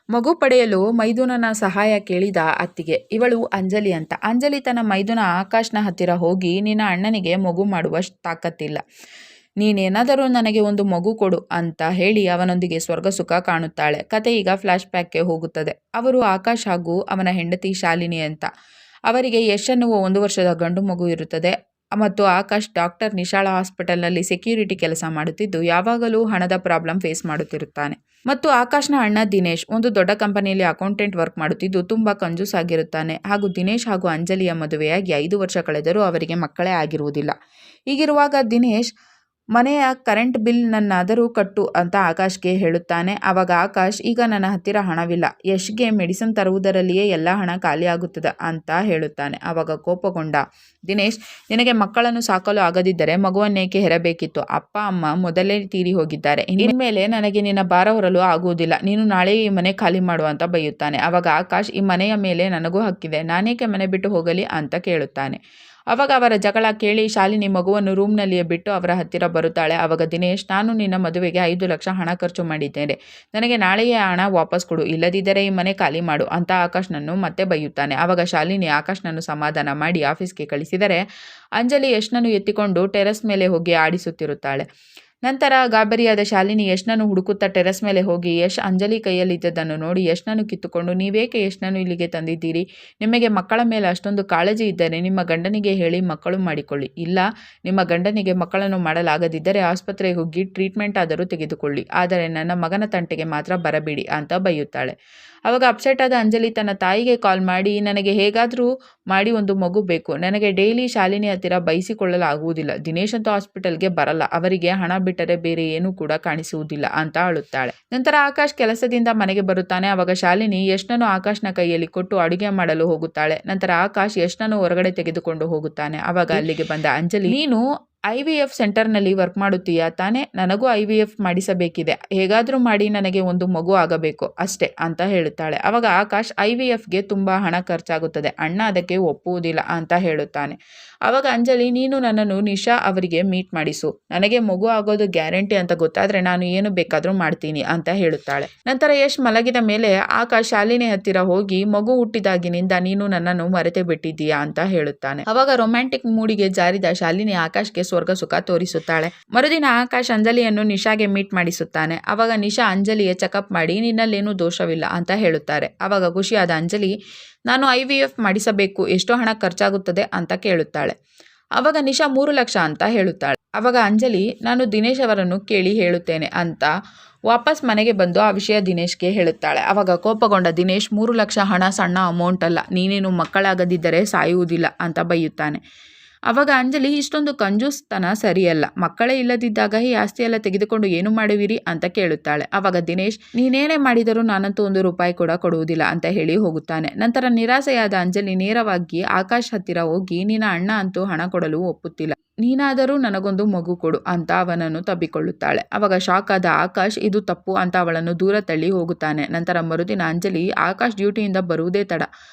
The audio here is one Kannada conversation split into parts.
ಮಗು ಪಡೆಯಲು ಮೈದುನನ ಸಹಾಯ ಕೇಳಿದ ಅತ್ತಿಗೆ. ಇವಳು ಅಂಜಲಿ ಅಂತ. ಅಂಜಲಿ ತನ್ನ ಮೈದುನ ಆಕಾಶ್ನ ಹತ್ತಿರ ಹೋಗಿ, ನಿನ್ನ ಅಣ್ಣನಿಗೆ ಮಗು ಮಾಡುವಷ್ಟು ತಾಕತ್ತಿಲ್ಲ, ನೀನೇನಾದರೂ ನನಗೆ ಒಂದು ಮಗು ಕೊಡು ಅಂತ ಹೇಳಿ ಅವನೊಂದಿಗೆ ಸ್ವರ್ಗ ಸುಖ ಕಾಣುತ್ತಾಳೆ. ಕತೆ ಈಗ ಫ್ಲಾಶ್ ಬ್ಯಾಕ್ಗೆ ಹೋಗುತ್ತದೆ. ಅವರು ಆಕಾಶ್ ಹಾಗೂ ಅವನ ಹೆಂಡತಿ ಶಾಲಿನಿ ಅಂತ. ಅವರಿಗೆ ಯಶ್ ಅನ್ನುವ 1 ವರ್ಷದ ಗಂಡು ಮಗು ಇರುತ್ತದೆ ಮತ್ತು ಆಕಾಶ್ ಡಾಕ್ಟರ್ ನಿಶಾಳ ಹಾಸ್ಪಿಟಲ್ನಲ್ಲಿ ಸೆಕ್ಯೂರಿಟಿ ಕೆಲಸ ಮಾಡುತ್ತಿದ್ದು ಯಾವಾಗಲೂ ಹಣದ ಪ್ರಾಬ್ಲಮ್ ಫೇಸ್ ಮಾಡುತ್ತಿರುತ್ತಾನೆ. ಮತ್ತು ಆಕಾಶ್ನ ಅಣ್ಣ ದಿನೇಶ್ ಒಂದು ದೊಡ್ಡ ಕಂಪನಿಯಲ್ಲಿ ಅಕೌಂಟೆಂಟ್ ವರ್ಕ್ ಮಾಡುತ್ತಿದ್ದು ತುಂಬ ಕಂಜೂಸ್ ಆಗಿರುತ್ತಾನೆ. ಹಾಗೂ ದಿನೇಶ್ ಹಾಗೂ ಅಂಜಲಿಯ ಮದುವೆಯಾಗಿ 5 ವರ್ಷ ಕಳೆದರೂ ಅವರಿಗೆ ಮಕ್ಕಳೇ ಆಗಿರುವುದಿಲ್ಲ. ಹೀಗಿರುವಾಗ ದಿನೇಶ್ ಮನೆಯ ಕರೆಂಟ್ ಬಿಲ್ ನನ್ನಾದರೂ ಕಟ್ಟು ಅಂತ ಆಕಾಶ್ಗೆ ಹೇಳುತ್ತಾನೆ. ಆವಾಗ ಆಕಾಶ್, ಈಗ ನನ್ನ ಹತ್ತಿರ ಹಣವಿಲ್ಲ, ಯಶ್ಗೆ ಮೆಡಿಸಿನ್ ತರುವುದರಲ್ಲಿಯೇ ಎಲ್ಲ ಹಣ ಖಾಲಿ ಆಗುತ್ತದೆ ಅಂತ ಹೇಳುತ್ತಾನೆ. ಆವಾಗ ಕೋಪಗೊಂಡ ದಿನೇಶ್, ನಿನಗೆ ಮಕ್ಕಳನ್ನು ಸಾಕಲು ಆಗದಿದ್ದರೆ ಮಗುವನ್ನೇಕೆ ಹೆರಬೇಕಿತ್ತು? ಅಪ್ಪ ಅಮ್ಮ ಮೊದಲೇ ತೀರಿ ಹೋಗಿದ್ದಾರೆ, ಇನ್ಮೇಲೆ ನನಗೆ ನಿನ್ನ ಭಾರ ಹೊರಲು ಆಗುವುದಿಲ್ಲ, ನೀನು ನಾಳೆ ಈ ಮನೆ ಖಾಲಿ ಮಾಡು ಅಂತ ಬೈಯುತ್ತಾನೆ. ಆವಾಗ ಆಕಾಶ್, ಈ ಮನೆಯ ಮೇಲೆ ನನಗೂ ಹಕ್ಕಿದೆ, ನಾನೇಕೆ ಮನೆ ಬಿಟ್ಟು ಹೋಗಲಿ ಅಂತ ಕೇಳುತ್ತಾನೆ. ಆವಾಗ ಅವರ ಜಗಳ ಕೇಳಿ ಶಾಲಿನಿ ಮಗುವನ್ನು ರೂಮ್ನಲ್ಲಿಯೇ ಬಿಟ್ಟು ಅವರ ಹತ್ತಿರ ಬರುತ್ತಾಳೆ. ಆವಾಗ ದಿನೇಶ್, ನಾನು ನಿನ್ನ ಮದುವೆಗೆ 5 ಲಕ್ಷ ಹಣ ಖರ್ಚು ಮಾಡಿದ್ದೇನೆ, ನನಗೆ ನಾಳೆಯೇ ಹಣ ವಾಪಸ್ ಕೊಡು, ಇಲ್ಲದಿದ್ದರೆ ಈ ಮನೆ ಖಾಲಿ ಮಾಡು ಅಂತ ಆಕಾಶ್ನನ್ನು ಮತ್ತೆ ಬೈಯುತ್ತಾನೆ. ಆವಾಗ ಶಾಲಿನಿ ಆಕಾಶ್ನನ್ನು ಸಮಾಧಾನ ಮಾಡಿ ಆಫೀಸ್ಗೆ ಕಳಿಸಿದರೆ ಅಂಜಲಿ ಯಶ್ನನ್ನು ಎತ್ತಿಕೊಂಡು ಟೆರೆಸ್ ಮೇಲೆ ಹೋಗಿ ಆಡಿಸುತ್ತಿರುತ್ತಾಳೆ. ನಂತರ ಗಾಬರಿಯಾದ ಶಾಲಿನಿ ಯಶ್ನನ್ನು ಹುಡುಕುತ್ತಾ ಟೆರೆಸ್ ಮೇಲೆ ಹೋಗಿ ಯಶ್ ಅಂಜಲಿ ಕೈಯಲ್ಲಿದ್ದದನ್ನು ನೋಡಿ ಯಶ್ನನ್ನು ಕಿತ್ತುಕೊಂಡು, ನೀವೇಕೆ ಯಶ್ನನ್ನು ಇಲ್ಲಿಗೆ ತಂದಿದ್ದೀರಿ? ನಿಮಗೆ ಮಕ್ಕಳ ಮೇಲೆ ಅಷ್ಟೊಂದು ಕಾಳಜಿ ಇದ್ದರೆ ನಿಮ್ಮ ಗಂಡನಿಗೆ ಹೇಳಿ ಮಕ್ಕಳು ಮಾಡಿಕೊಳ್ಳಿ, ಇಲ್ಲ ನಿಮ್ಮ ಗಂಡನಿಗೆ ಮಕ್ಕಳನ್ನು ಮಾಡಲಾಗದಿದ್ದರೆ ಆಸ್ಪತ್ರೆಗೆ ಹೋಗಿ ಟ್ರೀಟ್ಮೆಂಟ್ ಆದರೂ ತೆಗೆದುಕೊಳ್ಳಿ, ಆದರೆ ನನ್ನ ಮಗನ ತಂಟೆಗೆ ಮಾತ್ರ ಬರಬೇಡಿ ಅಂತ ಬೈಯುತ್ತಾಳೆ. ಆವಾಗ ಅಪ್ಸೆಟ್ ಆದ ಅಂಜಲಿ ತನ್ನ ತಾಯಿಗೆ ಕಾಲ್ ಮಾಡಿ, ನನಗೆ ಹೇಗಾದರೂ ಮಾಡಿ ಒಂದು ಮಗು ಬೇಕು, ನನಗೆ ಡೈಲಿ ಶಾಲಿನಿ ಹತ್ತಿರ ಬಯಸಿಕೊಳ್ಳಲಾಗುವುದಿಲ್ಲ, ದಿನೇಶ್ ಅಂತೂ ಹಾಸ್ಪಿಟಲ್ಗೆ ಬರಲ್ಲ, ಅವರಿಗೆ ಹಣ ಬಿಟ್ಟರೆ ಬೇರೆ ಏನೂ ಕೂಡ ಕಾಣಿಸುವುದಿಲ್ಲ ಅಂತ ಅಳುತ್ತಾಳೆ. ನಂತರ ಆಕಾಶ್ ಕೆಲಸದಿಂದ ಮನೆಗೆ ಬರುತ್ತಾನೆ. ಆವಾಗ ಶಾಲಿನಿ ಯಶ್ನನ್ನು ಆಕಾಶ್ನ ಕೈಯಲ್ಲಿ ಕೊಟ್ಟು ಅಡುಗೆ ಮಾಡಲು ಹೋಗುತ್ತಾಳೆ. ನಂತರ ಆಕಾಶ್ ಯಶ್ನನ್ನು ಹೊರಗಡೆ ತೆಗೆದುಕೊಂಡು ಹೋಗುತ್ತಾನೆ. ಆವಾಗ ಅಲ್ಲಿಗೆ ಬಂದ ಅಂಜಲಿ, ನೀನು IVF ಸೆಂಟರ್ನಲ್ಲಿ ವರ್ಕ್ ಮಾಡುತ್ತೀಯಾ ತಾನೇ? ನನಗೂ IVF ಮಾಡಿಸಬೇಕಿದೆ, ಹೇಗಾದರೂ ಮಾಡಿ ನನಗೆ ಒಂದು ಮಗು ಆಗಬೇಕು ಅಷ್ಟೇ ಅಂತ ಹೇಳುತ್ತಾಳೆ. ಆವಾಗ ಆಕಾಶ್, IVFಗೆ ತುಂಬ ಹಣ ಖರ್ಚಾಗುತ್ತದೆ, ಅಣ್ಣ ಅದಕ್ಕೆ ಒಪ್ಪುವುದಿಲ್ಲ ಅಂತ ಹೇಳುತ್ತಾನೆ. ಆವಾಗ ಅಂಜಲಿ, ನೀನು ನನ್ನನ್ನು ನಿಶಾ ಅವರಿಗೆ ಮೀಟ್ ಮಾಡಿಸು, ನನಗೆ ಮಗು ಆಗೋದು ಗ್ಯಾರಂಟಿ ಅಂತ ಗೊತ್ತಾದರೆ ನಾನು ಏನು ಬೇಕಾದರೂ ಮಾಡ್ತೀನಿ ಅಂತ ಹೇಳುತ್ತಾಳೆ. ನಂತರ ಯಶ್ ಮಲಗಿದ ಮೇಲೆ ಆಕಾಶ್ ಶಾಲಿನಿ ಹತ್ತಿರ ಹೋಗಿ, ಮಗು ಹುಟ್ಟಿದಾಗಿನಿಂದ ನೀನು ನನ್ನನ್ನು ಮರೆತೇ ಬಿಟ್ಟಿದ್ದೀಯಾ ಅಂತ ಹೇಳುತ್ತಾನೆ. ಆವಾಗ ರೊಮ್ಯಾಂಟಿಕ್ ಮೂಡಿಗೆ ಜಾರಿದ ಶಾಲಿನಿ ಆಕಾಶ್ಗೆ ಸ್ವರ್ಗ ಸುಖ ತೋರಿಸುತ್ತಾಳೆ. ಮರುದಿನ ಆಕಾಶ್ ಅಂಜಲಿಯನ್ನು ನಿಶಾಗೆ ಮೀಟ್ ಮಾಡಿಸುತ್ತಾನೆ. ಆವಾಗ ನಿಶಾ ಅಂಜಲಿಯ ಚೆಕಪ್ ಮಾಡಿ, ನಿನ್ನಲ್ಲೇನೂ ದೋಷವಿಲ್ಲ ಅಂತ ಹೇಳುತ್ತಾರೆ. ಆವಾಗ ಖುಷಿಯಾದ ಅಂಜಲಿ, ನಾನು IVF ಮಾಡಿಸಬೇಕು, ಎಷ್ಟು ಹಣ ಖರ್ಚಾಗುತ್ತದೆ ಅಂತ ಕೇಳುತ್ತಾಳೆ. ಆವಾಗ ನಿಶಾ 3 ಲಕ್ಷ ಅಂತ ಹೇಳುತ್ತಾಳೆ. ಆವಾಗ ಅಂಜಲಿ, ನಾನು ದಿನೇಶ್ ಅವರನ್ನು ಕೇಳಿ ಹೇಳುತ್ತೇನೆ ಅಂತ ವಾಪಸ್ ಮನೆಗೆ ಬಂದು ಆ ವಿಷಯ ದಿನೇಶ್ಗೆ ಹೇಳುತ್ತಾಳೆ. ಆವಾಗ ಕೋಪಗೊಂಡ ದಿನೇಶ್, 3 ಲಕ್ಷ ಹಣ ಸಣ್ಣ ಅಮೌಂಟ್ ಅಲ್ಲ, ನೀನೇನು ಮಕ್ಕಳಾಗದಿದ್ದರೆ ಸಾಯುವುದಿಲ್ಲ ಅಂತ ಬೈಯುತ್ತಾನೆ. ಆವಾಗ ಅಂಜಲಿ, ಇಷ್ಟೊಂದು ಕಂಜೂಸ್ತನ ಸರಿಯಲ್ಲ, ಮಕ್ಕಳೇ ಇಲ್ಲದಿದ್ದಾಗ ಈ ಆಸ್ತಿಯೆಲ್ಲ ತೆಗೆದುಕೊಂಡು ಏನು ಮಾಡುವಿರಿ ಅಂತ ಕೇಳುತ್ತಾಳೆ. ಆವಾಗ ದಿನೇಶ್, ನೀನೇನೇ ಮಾಡಿದರೂ ನಾನಂತೂ 1 ರೂಪಾಯಿ ಕೂಡ ಕೊಡುವುದಿಲ್ಲ ಅಂತ ಹೇಳಿ ಹೋಗುತ್ತಾನೆ. ನಂತರ ನಿರಾಸೆಯಾದ ಅಂಜಲಿ ನೇರವಾಗಿ ಆಕಾಶ್ ಹತ್ತಿರ ಹೋಗಿ, ನಿನ್ನ ಅಣ್ಣ ಅಂತೂ ಹಣ ಕೊಡಲು ಒಪ್ಪುತ್ತಿಲ್ಲ, ನೀನಾದರೂ ನನಗೊಂದು ಮಗು ಕೊಡು ಅಂತ ಅವನನ್ನು ತಬ್ಬಿಕೊಳ್ಳುತ್ತಾಳೆ. ಆವಾಗ ಶಾಕ್ ಆದ ಆಕಾಶ್ ಇದು ತಪ್ಪು ಅಂತ ಅವಳನ್ನು ದೂರ ತಳ್ಳಿ ಹೋಗುತ್ತಾನೆ. ನಂತರ ಮರುದಿನ ಅಂಜಲಿ ಆಕಾಶ್ ಡ್ಯೂಟಿಯಿಂದ ಬರುವುದೇ ತಡ,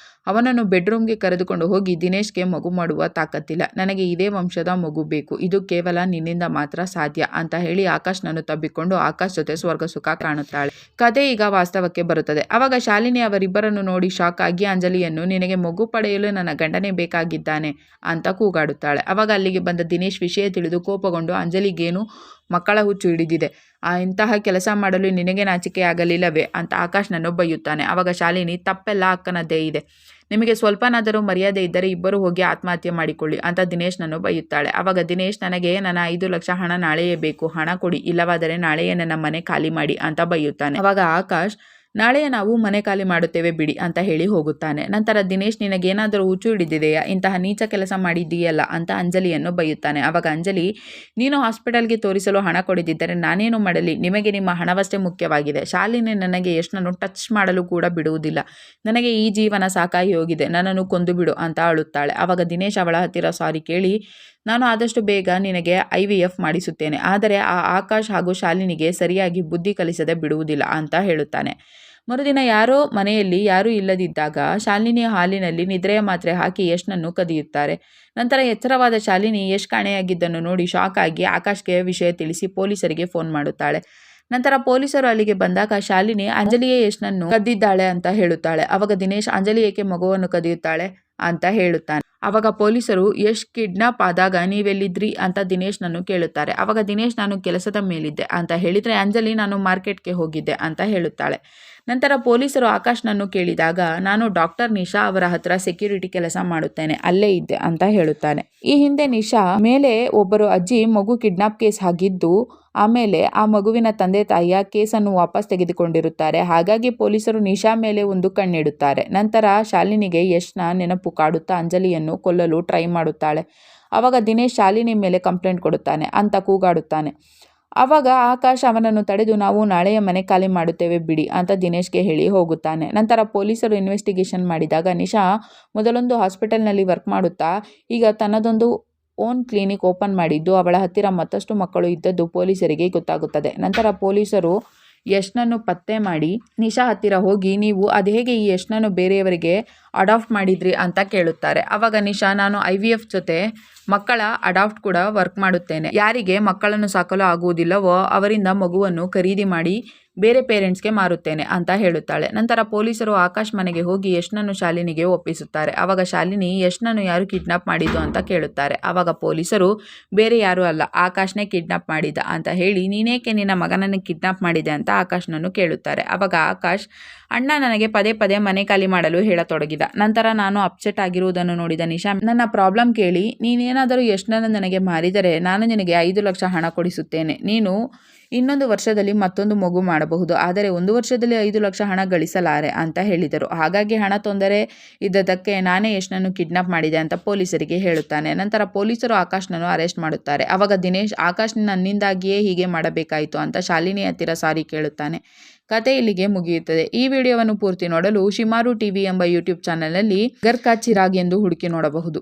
ಅವನನ್ನು ಬೆಡ್ರೂಮ್ಗೆ ಕರೆದುಕೊಂಡು ಹೋಗಿ, ದಿನೇಶ್ಗೆ ಮಗು ಮಾಡುವ ತಾಕತ್ತಿಲ್ಲ, ನನಗೆ ಇದೇ ವಂಶದ ಮಗು ಬೇಕು, ಇದು ಕೇವಲ ನಿನ್ನಿಂದ ಮಾತ್ರ ಸಾಧ್ಯ ಅಂತ ಹೇಳಿ ಆಕಾಶ್ನನ್ನು ತಬ್ಬಿಕೊಂಡು ಆಕಾಶ್ ಜೊತೆ ಸ್ವರ್ಗ ಸುಖ ಕಾಣುತ್ತಾಳೆ. ಕತೆ ಈಗ ವಾಸ್ತವಕ್ಕೆ ಬರುತ್ತದೆ. ಆವಾಗ ಶಾಲಿನಿ ಅವರಿಬ್ಬರನ್ನು ನೋಡಿ ಶಾಕ್ ಆಗಿ ಅಂಜಲಿಯನ್ನು, ನಿನಗೆ ಮಗು ಪಡೆಯಲು ನನ್ನ ಗಂಡನೇ ಬೇಕಾಗಿದ್ದಾನೆ ಅಂತ ಕೂಗಾಡುತ್ತಾಳೆ. ಆವಾಗ ಅಲ್ಲಿಗೆ ಬಂದ ದಿನೇಶ್ ವಿಷಯ ತಿಳಿದು ಕೋಪಗೊಂಡು, ಅಂಜಲಿಗೇನು ಮಕ್ಕಳ ಹುಚ್ಚು ಹಿಡಿದಿದೆ, ಇಂತಹ ಕೆಲಸ ಮಾಡಲು ನಿನಗೆ ನಾಚಿಕೆ ಆಗಲಿಲ್ಲವೇ ಅಂತ ಆಕಾಶ್ನನ್ನು ಬೈಯುತ್ತಾನೆ. ಆವಾಗ ಶಾಲಿನಿ, ತಪ್ಪೆಲ್ಲ ಅಕ್ಕನದ್ದೇ ಇದೆ, ನಿಮಗೆ ಸ್ವಲ್ಪನಾದರೂ ಮರ್ಯಾದೆ ಇದ್ದರೆ ಇಬ್ಬರು ಹೋಗಿ ಆತ್ಮಹತ್ಯೆ ಮಾಡಿಕೊಳ್ಳಿ ಅಂತ ದಿನೇಶ್ನನ್ನು ಬೈಯುತ್ತಾಳೆ. ಆವಾಗ ದಿನೇಶ್, ನನಗೆ ನನ್ನ 5 ಲಕ್ಷ ಹಣ ನಾಳೆಯೇ ಬೇಕು, ಹಣ ಕೊಡಿ, ಇಲ್ಲವಾದರೆ ನಾಳೆಯೇ ನನ್ನ ಮನೆ ಖಾಲಿ ಮಾಡಿ ಅಂತ ಬೈಯುತ್ತಾನೆ. ಆವಾಗ ಆಕಾಶ್, ನಾಳೆಯೇ ನಾವು ಮನೆ ಖಾಲಿ ಮಾಡುತ್ತೇವೆ ಬಿಡಿ ಅಂತ ಹೇಳಿ ಹೋಗುತ್ತಾನೆ. ನಂತರ ದಿನೇಶ್, ನಿನಗೇನಾದರೂ ಹುಚ್ಚು ಹಿಡಿದಿದೆಯಾ, ಇಂತಹ ನೀಚ ಕೆಲಸ ಮಾಡಿದ್ದೀಯಲ್ಲ ಅಂತ ಅಂಜಲಿಯನ್ನು ಬೈಯುತ್ತಾನೆ. ಆವಾಗ ಅಂಜಲಿ, ನೀನು ಹಾಸ್ಪಿಟಲ್ಗೆ ತೋರಿಸಲು ಹಣ ಕೊಡದಿದ್ದರೆ ನಾನೇನು ಮಾಡಲಿ, ನಿಮಗೆ ನಿಮ್ಮ ಹಣವಷ್ಟೇ ಮುಖ್ಯವಾಗಿದೆ, ಶಾಲಿನಿ ನನಗೆ ಯಶ್ನನ್ನು ಟಚ್ ಮಾಡಲು ಕೂಡ ಬಿಡುವುದಿಲ್ಲ, ನನಗೆ ಈ ಜೀವನ ಸಾಕಾಗಿ ಹೋಗಿದೆ, ನನ್ನನ್ನು ಕೊಂದು ಬಿಡು ಅಂತ ಅಳುತ್ತಾಳೆ. ಆವಾಗ ದಿನೇಶ್ ಅವಳ ಹತ್ತಿರ ಸಾರಿ ಕೇಳಿ, ನಾನು ಆದಷ್ಟು ಬೇಗ ನಿನಗೆ IVF ಮಾಡಿಸುತ್ತೇನೆ, ಆದರೆ ಆ ಆಕಾಶ್ ಹಾಗೂ ಶಾಲಿನಿಗೆ ಸರಿಯಾಗಿ ಬುದ್ಧಿ ಕಲಿಸದೆ ಬಿಡುವುದಿಲ್ಲ ಅಂತ ಹೇಳುತ್ತಾನೆ. ಮರುದಿನ ಯಾರೋ ಮನೆಯಲ್ಲಿ ಯಾರೂ ಇಲ್ಲದಿದ್ದಾಗ ಶಾಲಿನಿ ಹಾಲಿನಲ್ಲಿ ನಿದ್ರೆಯ ಮಾತ್ರೆ ಹಾಕಿ ಯಶ್ನನ್ನು ಕದಿಯುತ್ತಾರೆ. ನಂತರ ಎಚ್ಚರವಾದ ಶಾಲಿನಿ ಯಶ್ ಕಾಣೆಯಾಗಿದ್ದನ್ನು ನೋಡಿ ಶಾಕ್ ಆಗಿ ಆಕಾಶ್ಗೆ ವಿಷಯ ತಿಳಿಸಿ ಪೊಲೀಸರಿಗೆ ಫೋನ್ ಮಾಡುತ್ತಾಳೆ. ನಂತರ ಪೊಲೀಸರು ಅಲ್ಲಿಗೆ ಬಂದಾಗ ಶಾಲಿನಿ ಅಂಜಲಿಯೇ ಯಶ್ನನ್ನು ಕದ್ದಿದ್ದಾಳೆ ಅಂತ ಹೇಳುತ್ತಾಳೆ. ಅವಾಗ ದಿನೇಶ್ ಅಂಜಲಿ ಏಕೆ ಮಗುವನ್ನು ಕದಿಯುತ್ತಾಳೆ ಅಂತ ಹೇಳುತ್ತಾನೆ. ಅವಾಗ ಪೊಲೀಸರು ಯಶ್ ಕಿಡ್ನಾಪ್ ಆದಾಗ ನೀವೆಲ್ಲಿದ್ರಿ ಅಂತ ದಿನೇಶ್ನನ್ನು ಕೇಳುತ್ತಾರೆ. ಅವಾಗ ದಿನೇಶ್ ನಾನು ಕೆಲಸದ ಮೇಲಿದ್ದೆ ಅಂತ ಹೇಳಿದರೆ ಅಂಜಲಿ ನಾನು ಮಾರ್ಕೆಟ್ಗೆ ಹೋಗಿದ್ದೆ ಅಂತ ಹೇಳುತ್ತಾಳೆ. ನಂತರ ಪೊಲೀಸರು ಆಕಾಶ್ನನ್ನು ಕೇಳಿದಾಗ ನಾನು ಡಾಕ್ಟರ್ ನಿಶಾ ಅವರ ಹತ್ರ ಸೆಕ್ಯೂರಿಟಿ ಕೆಲಸ ಮಾಡುತ್ತೇನೆ, ಅಲ್ಲೇ ಇದ್ದೆ ಅಂತ ಹೇಳುತ್ತಾನೆ. ಈ ಹಿಂದೆ ನಿಶಾ ಮೇಲೆ ಒಬ್ಬರು ಅಜ್ಜಿ ಮಗು ಕಿಡ್ನಾಪ್ ಕೇಸ್ ಆಗಿದ್ದು ಆಮೇಲೆ ಆ ಮಗುವಿನ ತಂದೆ ತಾಯಿಯ ಕೇಸನ್ನು ವಾಪಸ್ ತೆಗೆದುಕೊಂಡಿರುತ್ತಾರೆ. ಹಾಗಾಗಿ ಪೊಲೀಸರು ನಿಶಾ ಮೇಲೆ ಒಂದು ಕಣ್ಣಿಡುತ್ತಾರೆ. ನಂತರ ಶಾಲಿನಿಗೆ ಯಶ್ನ ನೆನಪು ಕಾಡುತ್ತಾ ಅಂಜಲಿಯನ್ನು ಕೊಲ್ಲಲು ಟ್ರೈ ಮಾಡುತ್ತಾಳೆ. ಆವಾಗ ದಿನೇಶ್ ಶಾಲಿನಿ ಮೇಲೆ ಕಂಪ್ಲೇಂಟ್ ಕೊಡುತ್ತಾನೆ ಅಂತ ಕೂಗಾಡುತ್ತಾನೆ. ಆವಾಗ ಆಕಾಶ್ ಅವನನ್ನು ತಡೆದು ನಾವು ನಾಳೆಯ ಮನೆ ಖಾಲಿ ಮಾಡುತ್ತೇವೆ ಬಿಡಿ ಅಂತ ದಿನೇಶ್ಗೆ ಹೇಳಿ ಹೋಗುತ್ತಾನೆ. ನಂತರ ಪೊಲೀಸರು ಇನ್ವೆಸ್ಟಿಗೇಷನ್ ಮಾಡಿದಾಗ ನಿಶಾ ಮೊದಲೊಂದು ಹಾಸ್ಪಿಟಲ್ನಲ್ಲಿ ವರ್ಕ್ ಮಾಡುತ್ತಾ ಈಗ ತನ್ನದೊಂದು ಓನ್ ಕ್ಲಿನಿಕ್ ಓಪನ್ ಮಾಡಿದ್ದು ಅವಳ ಹತ್ತಿರ ಮತ್ತಷ್ಟು ಮಕ್ಕಳು ಇದ್ದದ್ದು ಪೊಲೀಸರಿಗೆ ಗೊತ್ತಾಗುತ್ತದೆ. ನಂತರ ಪೊಲೀಸರು ಯಶ್ನನ್ನು ಪತ್ತೆ ಮಾಡಿ ನಿಶಾ ಹತ್ತಿರ ಹೋಗಿ ನೀವು ಅದು ಹೇಗೆ ಈ ಯಶ್ನನ್ನು ಬೇರೆಯವರಿಗೆ ಅಡಾಪ್ಟ್ ಮಾಡಿದ್ರಿ ಅಂತ ಕೇಳುತ್ತಾರೆ. ಆವಾಗ ನಿಶಾ ನಾನು IVF ಜೊತೆ ಮಕ್ಕಳ ಅಡಾಪ್ಟ್ ಕೂಡ ವರ್ಕ್ ಮಾಡುತ್ತೇನೆ, ಯಾರಿಗೆ ಮಕ್ಕಳನ್ನು ಸಾಕಲು ಆಗುವುದಿಲ್ಲವೋ ಅವರಿಂದ ಮಗುವನ್ನು ಖರೀದಿ ಮಾಡಿ ಬೇರೆ ಪೇರೆಂಟ್ಸ್ಗೆ ಮಾರುತ್ತೇನೆ ಅಂತ ಹೇಳುತ್ತಾಳೆ. ನಂತರ ಪೊಲೀಸರು ಆಕಾಶ್ ಮನೆಗೆ ಹೋಗಿ ಯಶ್ನನ್ನು ಶಾಲಿನಿಗೆ ಒಪ್ಪಿಸುತ್ತಾರೆ. ಆವಾಗ ಶಾಲಿನಿ ಯಶ್ನನ್ನು ಯಾರು ಕಿಡ್ನಾಪ್ ಮಾಡಿದ್ದು ಅಂತ ಕೇಳುತ್ತಾರೆ. ಆವಾಗ ಪೊಲೀಸರು ಬೇರೆ ಯಾರೂ ಅಲ್ಲ ಆಕಾಶ್ನೇ ಕಿಡ್ನಾಪ್ ಮಾಡಿದ ಅಂತ ಹೇಳಿ ನೀನೇಕೆ ನಿನ್ನ ಮಗನನ್ನು ಕಿಡ್ನಾಪ್ ಮಾಡಿದೆ ಅಂತ ಆಕಾಶ್ನನ್ನು ಕೇಳುತ್ತಾರೆ. ಆವಾಗ ಆಕಾಶ್ ಅಣ್ಣ ನನಗೆ ಪದೇ ಪದೇ ಮನೆ ಖಾಲಿ ಮಾಡಲು ಹೇಳತೊಡಗಿದ. ನಂತರ ನಾನು ಅಪ್ಸೆಟ್ ಆಗಿರುವುದನ್ನು ನೋಡಿದ ನಿಶಾ ನನ್ನ ಪ್ರಾಬ್ಲಮ್ ಕೇಳಿ ನೀನೇನಾದರೂ ಯಶ್ನನ್ನು ನನಗೆ ಮಾರಿದರೆ ನಾನು ನಿನಗೆ 5 ಲಕ್ಷ ಹಣ ಕೊಡಿಸುತ್ತೇನೆ, ನೀನು 1 ವರ್ಷದಲ್ಲಿ ಮತ್ತೊಂದು ಮಗು ಮಾಡಬಹುದು, ಆದರೆ 1 ವರ್ಷದಲ್ಲಿ 5 ಲಕ್ಷ ಹಣ ಗಳಿಸಲಾರೆ ಅಂತ ಹೇಳಿದರು. ಹಾಗಾಗಿ ಹಣ ತೊಂದರೆ ಇದ್ದದಕ್ಕೆ ನಾನೇ ಯಶ್ನನ್ನು ಕಿಡ್ನಾಪ್ ಮಾಡಿದೆ ಅಂತ ಪೊಲೀಸರಿಗೆ ಹೇಳುತ್ತಾನೆ. ನಂತರ ಪೊಲೀಸರು ಆಕಾಶ್ನನ್ನು ಅರೆಸ್ಟ್ ಮಾಡುತ್ತಾರೆ. ಆವಾಗ ದಿನೇಶ್ ಆಕಾಶ್ ನನ್ನಿಂದಾಗಿಯೇ ಹೀಗೆ ಮಾಡಬೇಕಾಯಿತು ಅಂತ ಶಾಲಿನಿ ಹತ್ತಿರ ಸಾರಿ ಕೇಳುತ್ತಾನೆ. ಕತೆ ಇಲ್ಲಿಗೆ ಮುಗಿಯುತ್ತದೆ. ಈ ವಿಡಿಯೋವನ್ನು ಪೂರ್ತಿ ನೋಡಲು ಶಿಮಾರು ಟಿವಿ ಎಂಬ ಯೂಟ್ಯೂಬ್ ಚಾನೆಲ್ನಲ್ಲಿ ಗರ್ ಕಾ ಚಿರಾಗ್ ಎಂದು ಹುಡುಕಿ ನೋಡಬಹುದು.